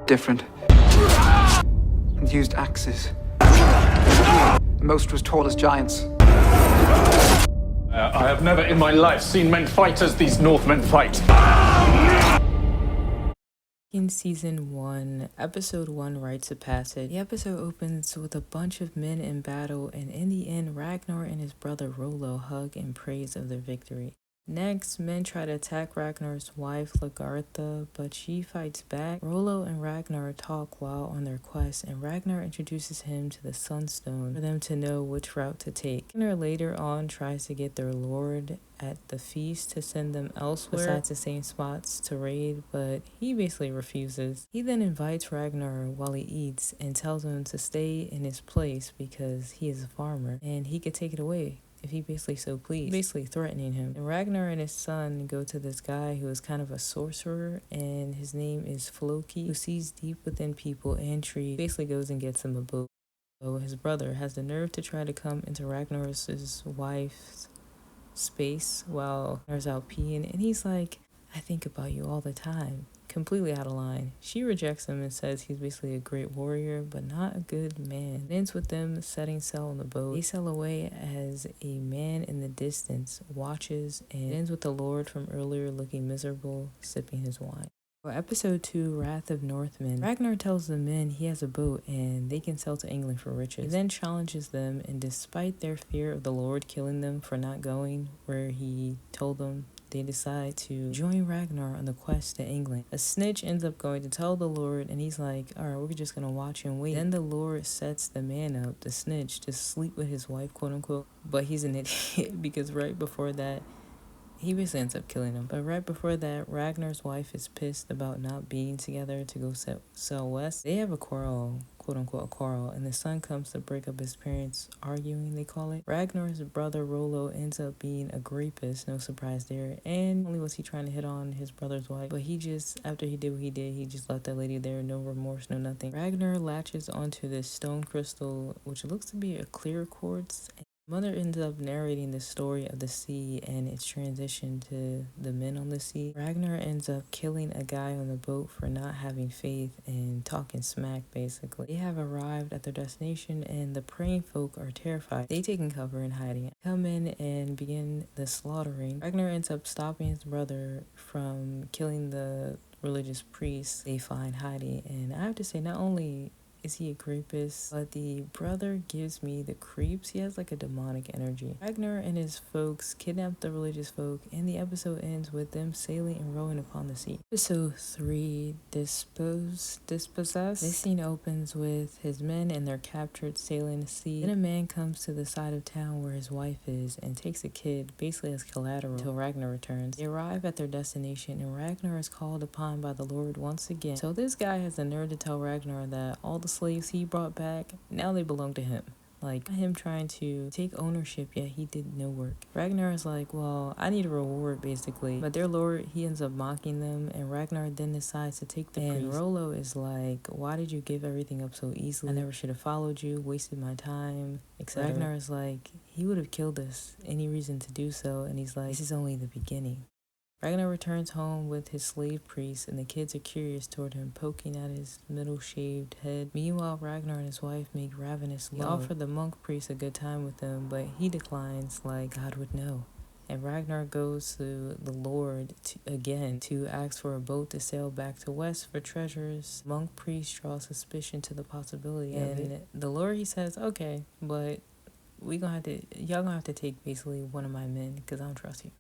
different. And used axes. Most was tall as giants. I have never in my life seen men fight as these Northmen fight. In Season 1, Episode 1, Rites of Passage, the episode opens with a bunch of men in battle, and in the end, Ragnar and his brother Rollo hug in praise of their victory. Next, men try to attack Ragnar's wife, Lagartha, but she fights back. Rollo and Ragnar talk while on their quest, and Ragnar introduces him to the Sunstone for them to know which route to take. Ragnar later on tries to get their lord at the feast to send them elsewhere besides the same spots to raid, but he basically refuses. He then invites Ragnar while he eats and tells him to stay in his place because he is a farmer and he could take it away if he basically so pleased, basically threatening him. And Ragnar and his son go to this guy who is kind of a sorcerer, and his name is Floki, who sees deep within people and trees. Basically goes and gets him a boat. So his brother has the nerve to try to come into Ragnar's wife's space while Ragnar's out peeing, and he's like, I think about you all the time. Completely out of line. She rejects him and says he's basically a great warrior, but not a good man. It ends with them setting sail on the boat. They sail away as a man in the distance watches, and it ends with the Lord from earlier looking miserable, sipping his wine. For episode 2, Wrath of Northmen, Ragnar tells the men he has a boat and they can sail to England for riches. He then challenges them, and despite their fear of the Lord killing them for not going where he told them, they decide to join Ragnar on the quest to England. A snitch ends up going to tell the Lord, and he's like, alright, we're just gonna watch and wait. Then the Lord sets the man up, the snitch, to sleep with his wife, quote unquote, but he's an idiot because right before that, he basically ends up killing him. But right before that, Ragnar's wife is pissed about not being together to go sail west. They have a quarrel, quote unquote a quarrel, and the son comes to break up his parents' arguing, they call it. Ragnar's brother Rollo ends up being a rapist, no surprise there. And not only was he trying to hit on his brother's wife, but he just, after he did what he did, he just left that lady there, no remorse, no nothing. Ragnar latches onto this stone crystal, which looks to be a clear quartz. Mother ends up narrating the story of the sea and its transition to the men on the sea. Ragnar ends up killing a guy on the boat for not having faith and talking smack, basically. They have arrived at their destination and the praying folk are terrified. They taking cover and hiding. Come in and begin the slaughtering. Ragnar ends up stopping his brother from killing the religious priest they find hiding. And I have to say, not only is he a rapist, but the brother gives me the creeps. He has like a demonic energy. Ragnar and his folks kidnap the religious folk, and the episode ends with them sailing and rowing upon the sea. Episode 3, Dispossessed. This scene opens with his men and they're captured sailing the sea. Then a man comes to the side of town where his wife is and takes a kid, basically as collateral, until Ragnar returns. They arrive at their destination and Ragnar is called upon by the Lord once again. So this guy has the nerve to tell Ragnar that all the slaves he brought back, now they belong to him. Like, him trying to take ownership, yet he did no work. Ragnar is like, well, I need a reward, basically. But their lord, he ends up mocking them, and Ragnar then decides to take the priest. And Rollo is like, why did you give everything up so easily? I never should have followed you, wasted my time, etc. Ragnar is like, he would have killed us, any reason to do so, and he's like, this is only the beginning. Ragnar returns home with his slave priest, and the kids are curious toward him, poking at his middle-shaved head. Meanwhile, Ragnar and his wife make ravenous love. He offered the monk priest a good time with them, but he declines like God would know. And Ragnar goes to the Lord again to ask for a boat to sail back to west for treasures. Monk priest draws suspicion to the possibility, and the Lord, he says, okay, but y'all gonna have to take basically one of my men because I don't trust you.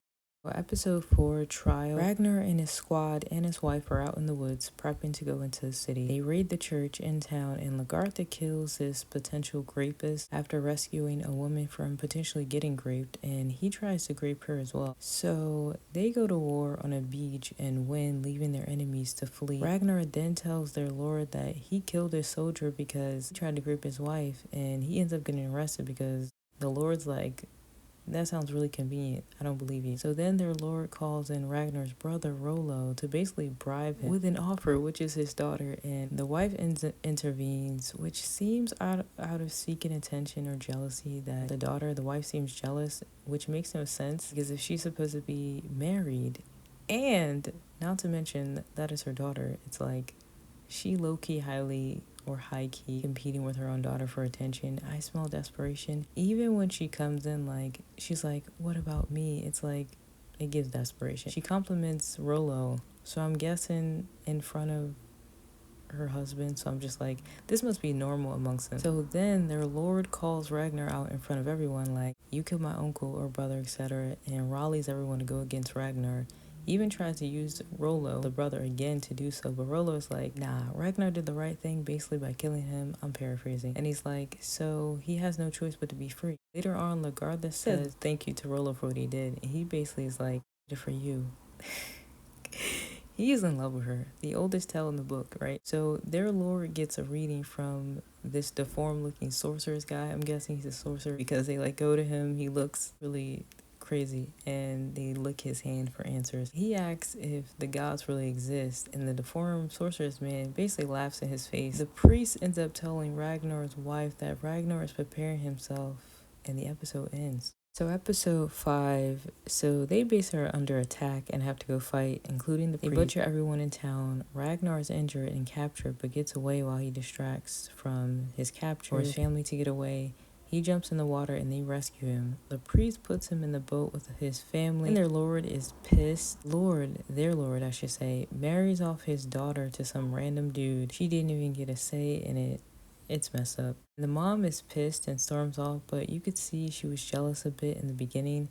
For episode 4, Trial, Ragnar and his squad and his wife are out in the woods prepping to go into the city. They raid the church in town, and Lagartha kills this potential rapist after rescuing a woman from potentially getting raped, and he tries to rape her as well. So they go to war on a beach and win, leaving their enemies to flee. Ragnar then tells their lord that he killed his soldier because he tried to rape his wife, and he ends up getting arrested because the lord's like, that sounds really convenient. I don't believe you. So then their lord calls in Ragnar's brother Rollo to basically bribe him with an offer, which is his daughter. And the wife intervenes, which seems out of seeking attention or jealousy that the wife seems jealous, which makes no sense because if she's supposed to be married and not to mention that is her daughter, it's like, she low-key high-key competing with her own daughter for attention. I smell desperation. Even when she comes in, like, she's like, what about me? It's like, it gives desperation. She compliments Rollo, so I'm guessing in front of her husband, so I'm just like, this must be normal amongst them. So then their lord calls Ragnar out in front of everyone, like, you killed my uncle or brother, etc., and rallies everyone to go against Ragnar. He even tries to use Rollo, the brother, again to do so, but Rollo is like, nah, Ragnar did the right thing basically by killing him. I'm paraphrasing. And he's like, so he has no choice but to be free. Later on, Lagarda says thank you to Rollo for what he did, and he basically is like, did it for you. He is in love with her, the oldest tale in the book, right? So their lord gets a reading from this deformed-looking sorcerer's guy. I'm guessing he's a sorcerer because they like go to him. He looks really crazy, and they lick his hand for answers. He asks if the gods really exist, and the deformed sorcerer's man basically laughs in his face. The priest ends up telling Ragnar's wife that Ragnar is preparing himself, and the episode ends. So episode 5, so they basically are under attack and have to go fight, including the priest. They butcher everyone in town. Ragnar is injured and captured, but gets away while he distracts from his capture for his family to get away. He jumps in the water and they rescue him. The priest puts him in the boat with his family, and their lord is pissed. Their lord, I should say, marries off his daughter to some random dude. She didn't even get a say in it. It's messed up. The mom is pissed and storms off, but you could see she was jealous a bit in the beginning.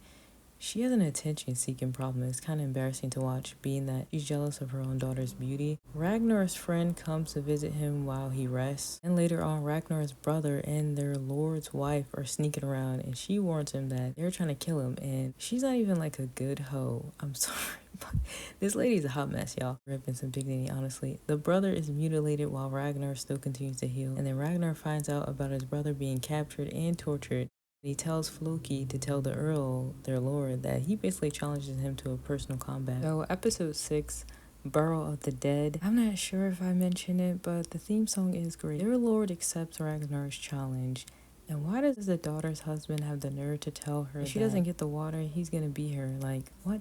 She has an attention-seeking problem. It's kind of embarrassing to watch, being that she's jealous of her own daughter's beauty. Ragnar's friend comes to visit him while he rests. And later on, Ragnar's brother and their lord's wife are sneaking around, and she warns him that they're trying to kill him. And she's not even like a good hoe. I'm sorry, but this lady's a hot mess, y'all. Ripping some dignity, honestly. The brother is mutilated while Ragnar still continues to heal. And then Ragnar finds out about his brother being captured and tortured. He tells Floki to tell the Earl, their lord, that he basically challenges him to a personal combat. So episode 6, Burial of the Dead. I'm not sure if I mentioned it, but the theme song is great. Their lord accepts Ragnar's challenge. And why does the daughter's husband have the nerve to tell her if she doesn't get the water, he's gonna beat her? Like, what?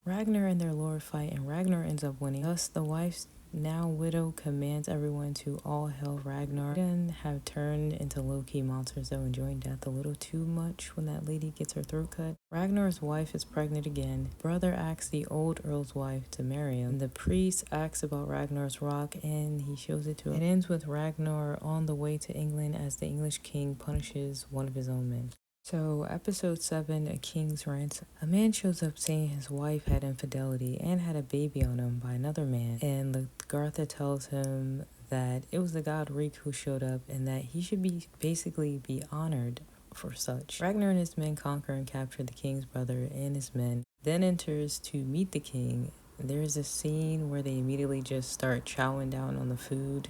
Ragnar and their lord fight, and Ragnar ends up winning. Thus, the wife's now widow commands everyone to all hail Ragnar. Then have turned into low-key monsters though, enjoying death a little too much when that lady gets her throat cut. Ragnar's wife is pregnant again. Brother asks the old Earl's wife to marry him. The priest asks about Ragnar's rock, and he shows it to her. It ends with Ragnar on the way to England as the English king punishes one of his own men. So, episode 7, A King's Ransom. A man shows up saying his wife had infidelity and had a baby on him by another man. And Lagartha tells him that it was the god Rik who showed up and that he should basically be honored for such. Ragnar and his men conquer and capture the king's brother and his men, then enters to meet the king. There's a scene where they immediately just start chowing down on the food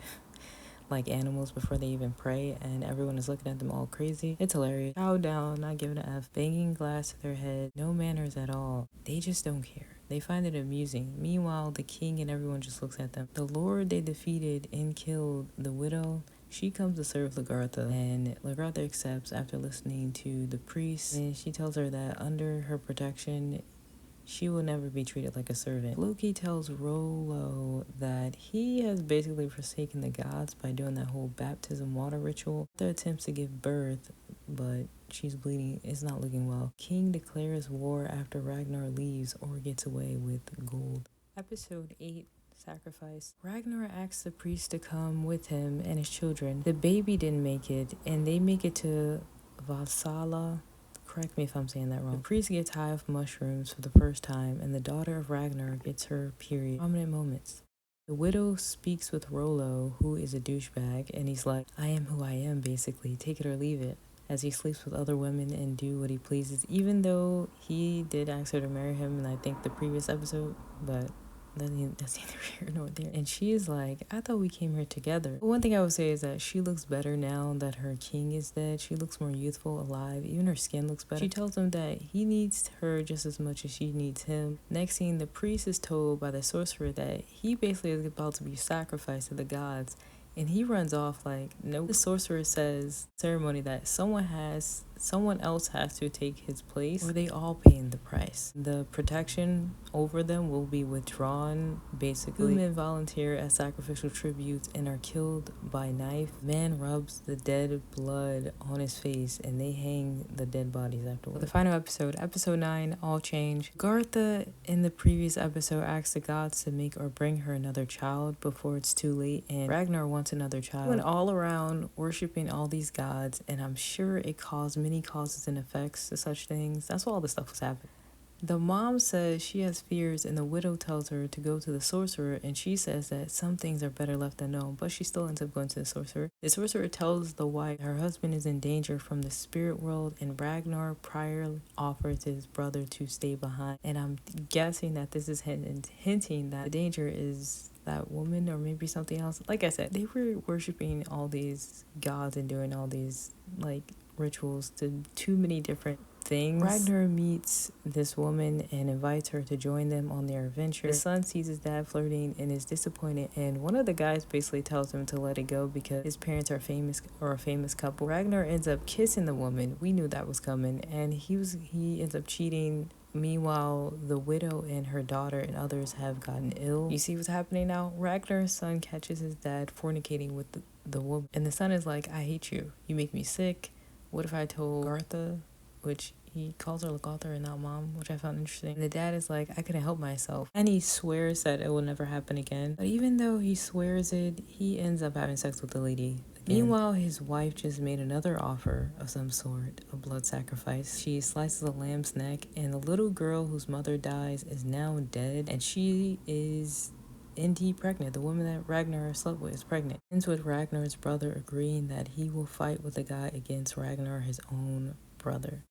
like animals before they even pray, and everyone is looking at them all crazy. It's hilarious. Chow down, not giving an F, banging glass to their head, no manners at all. They just don't care. They find it amusing. Meanwhile, the king and everyone just looks at them. The lord they defeated and killed, the widow, she comes to serve Lagartha, and Lagartha accepts after listening to the priest, and she tells her that under her protection, she will never be treated like a servant. Loki tells Rollo that he has basically forsaken the gods by doing that whole baptism water ritual. The attempts to give birth, but she's bleeding. It's not looking well. King declares war after Ragnar leaves or gets away with gold. Episode 8, Sacrifice. Ragnar asks the priest to come with him and his children. The baby didn't make it, and they make it to Valsala. Correct me if I'm saying that wrong. The priest gets high off mushrooms for the first time, and the daughter of Ragnar gets her period. Prominent moments. The widow speaks with Rollo, who is a douchebag, and he's like, I am who I am, basically. Take it or leave it. As he sleeps with other women and do what he pleases, even though he did ask her to marry him in, I think, the previous episode, but that's neither here nor there. And she is like, I thought we came here together. But one thing I would say is that she looks better now that her king is dead. She looks more youthful, alive. Even her skin looks better. She tells him that he needs her just as much as she needs him. Next scene, the priest is told by the sorcerer that he basically is about to be sacrificed to the gods. And he runs off like, nope. The sorcerer says ceremony that someone has someone else has to take his place, or they all paying the price. The protection over them will be withdrawn. Basically, 2 men volunteer as sacrificial tributes and are killed by knife. Man rubs the dead blood on his face and they hang the dead bodies afterwards. The final episode, episode 9, All Change. Gartha in the previous episode asked the gods to make or bring her another child before it's too late, and Ragnar wants another child. Went all around worshiping all these gods, and I'm sure it caused many causes and effects to such things. That's why all this stuff was happening. The mom says she has fears, and the widow tells her to go to the sorcerer, and she says that some things are better left unknown, but she still ends up going to the sorcerer. The sorcerer tells the wife her husband is in danger from the spirit world, and Ragnar prior offers his brother to stay behind. And I'm guessing that this is hinting that the danger is that woman or maybe something else. Like I said, they were worshiping all these gods and doing all these rituals to too many different things. Ragnar meets this woman and invites her to join them on their adventure. His son sees his dad flirting and is disappointed, and one of the guys basically tells him to let it go because his parents are a famous couple. Ragnar ends up kissing the woman. We knew that was coming, and he ends up cheating. Meanwhile, the widow and her daughter and others have gotten ill. You see what's happening now? Ragnar's son catches his dad fornicating with the woman, and the son is like, I hate you. You make me sick. What if I told Gartha? Which he calls her Lagartha and not mom, which I found interesting. And the dad is like, I couldn't help myself. And he swears that it will never happen again. But even though he swears it, he ends up having sex with the lady again. Meanwhile, his wife just made another offer of some sort, a blood sacrifice. She slices a lamb's neck, and the little girl whose mother dies is now dead, and she is indeed pregnant. The woman that Ragnar slept with is pregnant. Ends with Ragnar's brother agreeing that he will fight with the guy against Ragnar, his own brother.